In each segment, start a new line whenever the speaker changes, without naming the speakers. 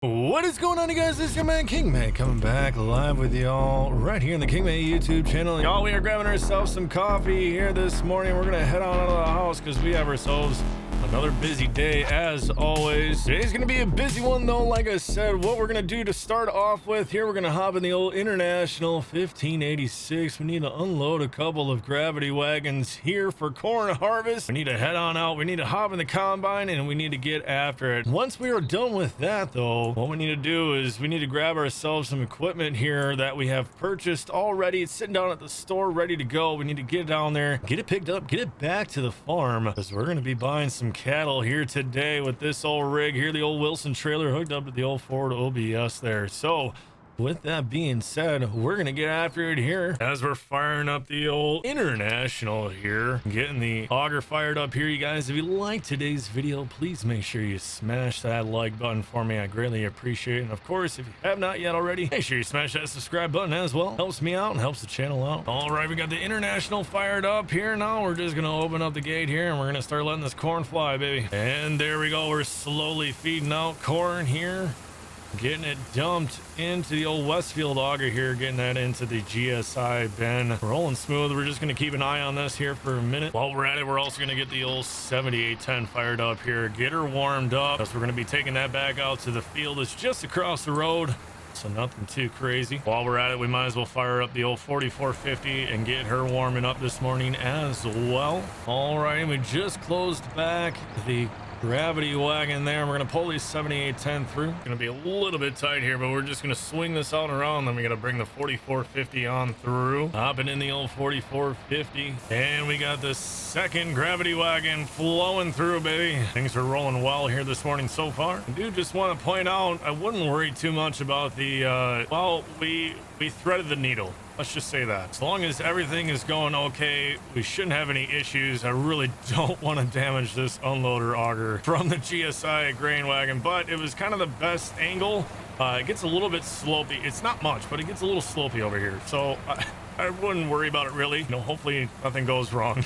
What is going on, you guys? This is your man Kingman coming back live with y'all right here in the Kingman YouTube channel. Y'all, we are grabbing ourselves some coffee here this morning. We're gonna head on out of the house because we have ourselves another busy day as always. Today's gonna be a busy one though. Like I said, what we're gonna do to start off with here, we're gonna hop in the old International 1586. We need to unload a couple of gravity wagons here for corn harvest. We need to head on out. We need to hop in the combine and we need to get after it. Once we are done with that though, what we need to do is we need to grab ourselves some equipment here that we have purchased already. It's sitting down at the store ready to go. We need to get it down there, get it picked up, get it back to the farm because we're gonna be buying some cattle here today with this old rig here, the old Wilson trailer hooked up to the old Ford OBS there. So with that being said, we're gonna get after it here as we're firing up the old International here, getting the auger fired up here. You guys, if you like today's video, please make sure you smash that like button for me. I greatly appreciate it. And of course, if you have not yet already, make sure you smash that subscribe button as well. Helps me out and helps the channel out. All right, we got the International fired up here. Now we're just gonna open up the gate here and we're gonna start letting this corn fly, baby. And there we go. We're slowly feeding out corn here, getting it dumped into the old Westfield auger here, getting that into the GSI bin. Rolling smooth. We're just going to keep an eye on this here for a minute. While we're at it, we're also going to get the old 7810 fired up here, get her warmed up, because we're going to be taking that back out to the field. It's just across the road, so nothing too crazy. While we're at it, we might as well fire up the old 4450 and get her warming up this morning as well. All right, we just closed back the gravity wagon there. We're gonna pull these 7810 through. Gonna be a little bit tight here, but we're just gonna swing this out and around. Then we gotta bring the 4450 on through, hopping in the old 4450, and we got the second gravity wagon flowing through, baby. Things are rolling well here this morning so far. I do just want to point out, I wouldn't worry too much about the well, we threaded the needle. Let's just say that. As long as everything is going okay, we shouldn't have any issues. I really don't want to damage this unloader auger from the GSI grain wagon, but it was kind of the best angle. It gets a little bit slopey. It's not much, but it gets a little slopey over here. So I wouldn't worry about it really. You know, hopefully nothing goes wrong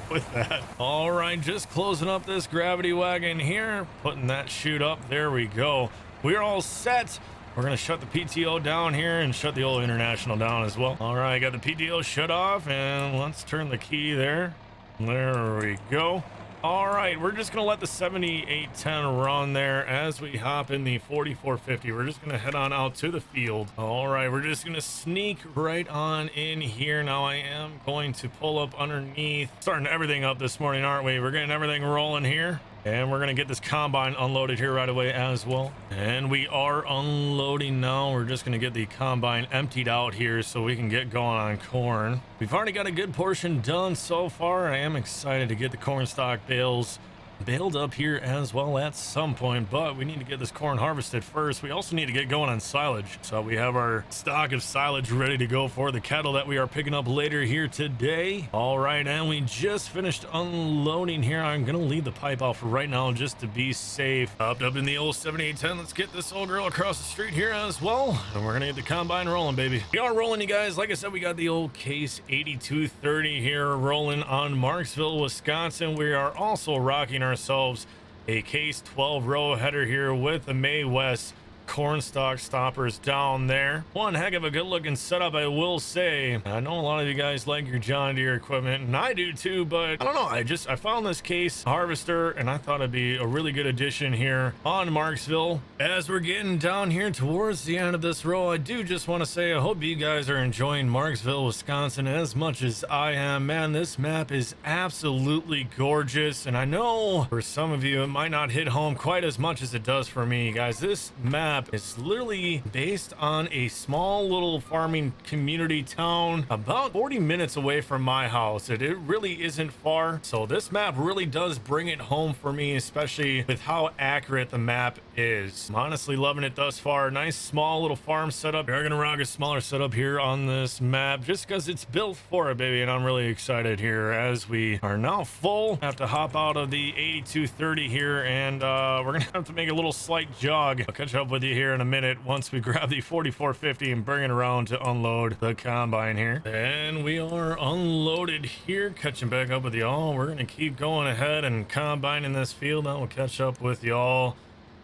with that. All right, just closing up this gravity wagon here, putting that chute up. There we go. We're all set. We're gonna shut the PTO down here and shut the old International down as well. All right, got the PTO shut off and let's turn the key there. There we go. All right, we're just gonna let the 7810 run there as we hop in the 4450. We're just gonna head on out to the field. All right, we're just gonna sneak right on in here. Now I am going to pull up underneath, starting everything up this morning, aren't we? We're getting everything rolling here. And we're gonna get this combine unloaded here right away as well. And we are unloading now. We're just gonna get the combine emptied out here so we can get going on corn. We've already got a good portion done so far. I am excited to get the corn stock bales baled up here as well at some point, but we need to get this corn harvested first. We also need to get going on silage, so we have our stock of silage ready to go for the cattle that we are picking up later here today. All right, and we just finished unloading here. I'm gonna leave the pipe out for right now just to be safe. Up in the old 7810. Let's get this old girl across the street here as well, and we're gonna get the combine rolling, baby. We are rolling, you guys. Like I said, we got the old case 8230 here rolling on Marxville, Wisconsin. We are also rocking ourselves a case 12 row header here with the May West corn stalk stoppers down there. One heck of a good looking setup, I will say. I know a lot of you guys like your John Deere equipment, and I do too, but I don't know, I found this case harvester and I thought it'd be a really good addition here on Marxville. As we're getting down here towards the end of this row, I do just want to say I hope you guys are enjoying Marxville, Wisconsin as much as I am. Man, this map is absolutely gorgeous, and I know for some of you it might not hit home quite as much as it does for me, guys. This map is literally based on a small little farming community town about 40 minutes away from my house. It really isn't far, so this map really does bring it home for me, especially with how accurate the map is. I'm honestly loving it thus far. Nice small little farm setup. We're gonna rock a smaller setup here on this map just because it's built for it, baby, and I'm really excited here as we are now full. Have to hop out of the 8230 here, and we're gonna have to make a little slight jog. I'll catch up with you here in a minute once we grab the 4450 and bring it around to unload the combine here. And we are unloaded here, catching back up with y'all. We're gonna keep going ahead and combining this field. Then we'll catch up with y'all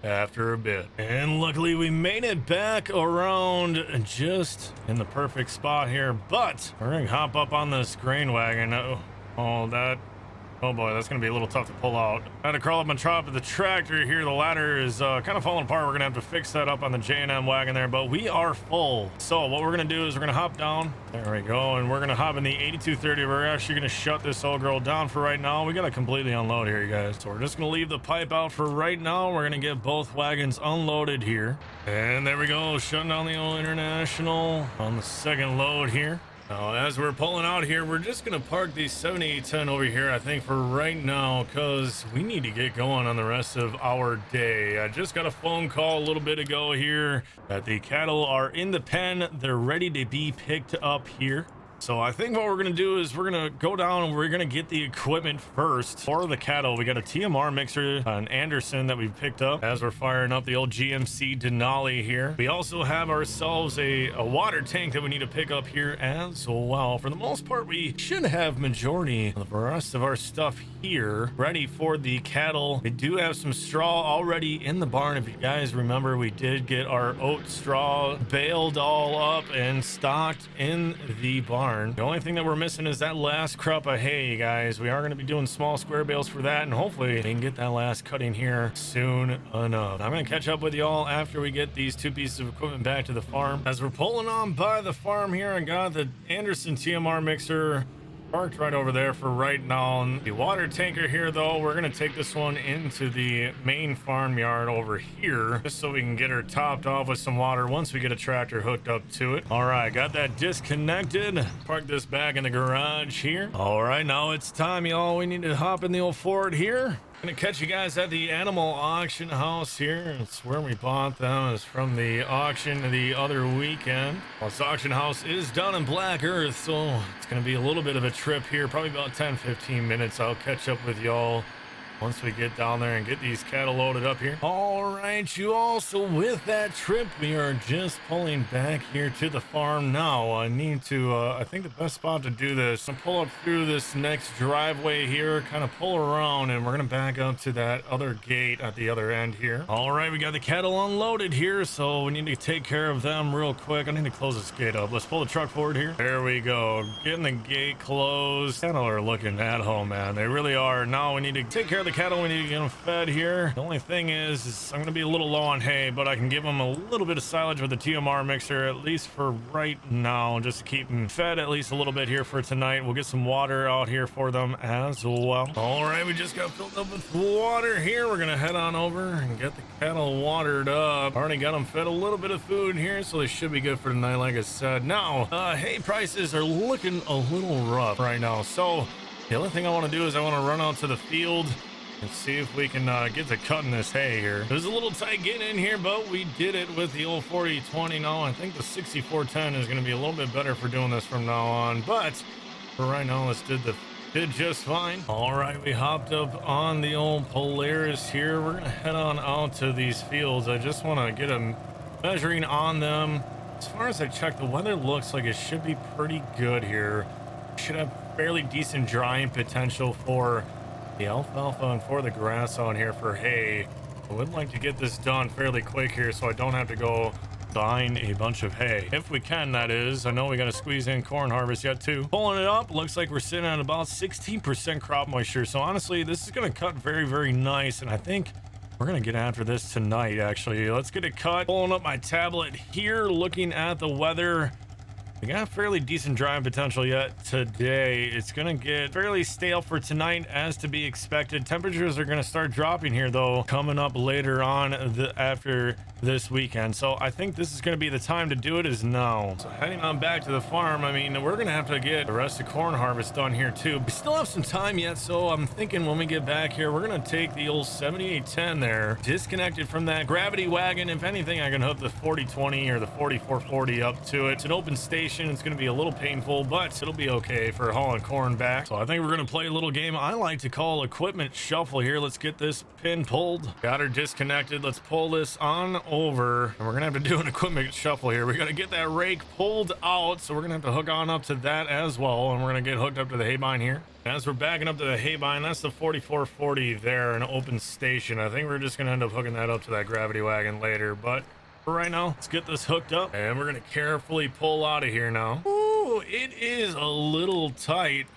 after a bit. And luckily we made it back around just in the perfect spot here, but we're gonna hop up on this grain wagon. Oh boy, that's gonna be a little tough to pull out. I had to crawl up on top of the tractor here. The ladder is kind of falling apart. We're gonna have to fix that up on the J&M wagon there, but we are full. So what we're gonna do is we're gonna hop down. There we go, and we're gonna hop in the 8230. We're actually gonna shut this old girl down for right now. We gotta completely unload here, you guys. So we're just gonna leave the pipe out for right now. We're gonna get both wagons unloaded here. And there we go, shutting down the old International on the second load here. Now, as we're pulling out here, we're just going to park the 7810 over here, I think, for right now, because we need to get going on the rest of our day. I just got a phone call a little bit ago here that the cattle are in the pen. They're ready to be picked up here. So I think what we're going to do is we're going to go down and we're going to get the equipment first for the cattle. We got a TMR mixer, an Anderson that we picked up as we're firing up the old GMC Denali here. We also have ourselves a water tank that we need to pick up here as well. For the most part, we should have majority of the rest of our stuff here ready for the cattle. We do have some straw already in the barn. If you guys remember, we did get our oat straw baled all up and stocked in the barn. The only thing that we're missing is that last crop of hay, guys. We are going to be doing small square bales for that, and hopefully we can get that last cutting here soon enough. I'm going to catch up with y'all after we get these two pieces of equipment back to the farm. As we're pulling on by the farm here, I got the Anderson TMR mixer parked right over there for right now. And the water tanker here, though, we're going to take this one into the main farmyard over here just so we can get her topped off with some water once we get a tractor hooked up to it. All right, got that disconnected. Park this back in the garage here. All right, now it's time, y'all. We need to hop in the old Ford here. Gonna catch you guys at the animal auction house here. It's where we bought them. It's from the auction the other weekend. Well, this auction house is down in Black Earth, so it's gonna be a little bit of a trip here, probably about 10-15 minutes. I'll catch up with y'all once we get down there and get these cattle loaded up here. All right, you all. So with that trip, we are just pulling back here to the farm now. I need to, I think the best spot to do this, I'm pull up through this next driveway here, kind of pull around, and we're going to back up to that other gate at the other end here. All right, we got the cattle unloaded here, so we need to take care of them real quick. I need to close this gate up. Let's pull the truck forward here. There we go. Getting the gate closed. Cattle are looking at home, man. They really are. Now we need to take care of the cattle. We need to get them fed here. The only thing is I'm going to be a little low on hay, but I can give them a little bit of silage with the TMR mixer, at least for right now, just to keep them fed at least a little bit here for tonight. We'll get some water out here for them as well. All right, we just got filled up with water here. We're going to head on over and get the cattle watered up. Already got them fed a little bit of food here, so they should be good for tonight, like I said. Now, hay prices are looking a little rough right now, so the other thing I want to do is I want to run out to the field and see if we can get to cutting this hay here. It was a little tight getting in here, but we did it with the old 40-20. Now I think the 6410 is going to be a little bit better for doing this from now on, but for right now, let's did just fine. All right, we hopped up on the old Polaris here. We're gonna head on out to these fields. I just want to get a measuring on them. As far as I checked, the weather looks like it should be pretty good here. Should have fairly decent drying potential for the alfalfa and for the grass on here for hay. I would like to get this done fairly quick here so I don't have to go buying a bunch of hay. If we can, that is. I know we got to squeeze in corn harvest yet too. Pulling it up, looks like we're sitting at about 16% crop moisture. So honestly, this is going to cut very, very nice. And I think we're going to get after this tonight, actually. Let's get it cut. Pulling up my tablet here, looking at the weather. We got fairly decent drying potential yet today. It's going to get fairly stale for tonight as to be expected. Temperatures are going to start dropping here though, coming up later on after this weekend. So I think this is going to be the time to do it is now. So heading on back to the farm, I mean, we're going to have to get the rest of corn harvest done here too. We still have some time yet, so I'm thinking when we get back here, we're going to take the old 7810 there, disconnected from that gravity wagon. If anything, I can hook the 4020 or the 4440 up to it. It's an open station. It's going to be a little painful, but it'll be okay for hauling corn back. So I think we're going to play a little game I like to call equipment shuffle here. Let's get this pin pulled. Got her disconnected. Let's pull this on over, and we're gonna have to do an equipment shuffle here. We're gonna get that rake pulled out, so we're gonna have to hook on up to that as well, and we're gonna get hooked up to the haybine here. As we're backing up to the haybine, that's the 4440 there, an open station. I think we're just gonna end up hooking that up to that gravity wagon later, but for right now, let's get this hooked up, and we're gonna carefully pull out of here now. Ooh, it is a little tight,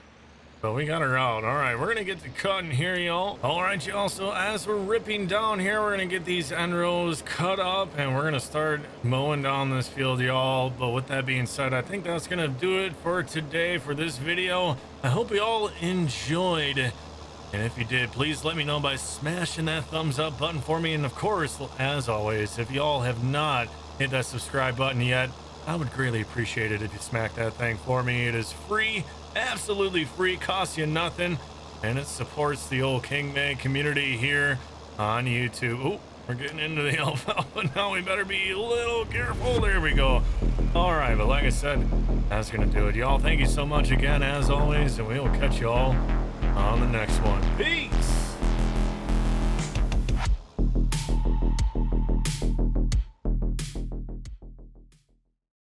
but we got her out. All right, we're gonna get to cutting here, y'all. All right, y'all, so as we're ripping down here, we're gonna get these end rows cut up, and we're gonna start mowing down this field, y'all. But with that being said, I think that's gonna do it for today for this video. I hope you all enjoyed, and if you did, please let me know by smashing that thumbs up button for me. And of course, as always, if y'all have not hit that subscribe button yet, I would greatly appreciate it if you smack that thing for me. It is free, absolutely free, costs you nothing, and it supports the old King May community here on YouTube. Oh, we're getting into the alfalfa now. We better be a little careful. There we go. All right, but like I said, that's gonna do it, y'all. Thank you so much again, as always, and we will catch you all on the next one. Peace.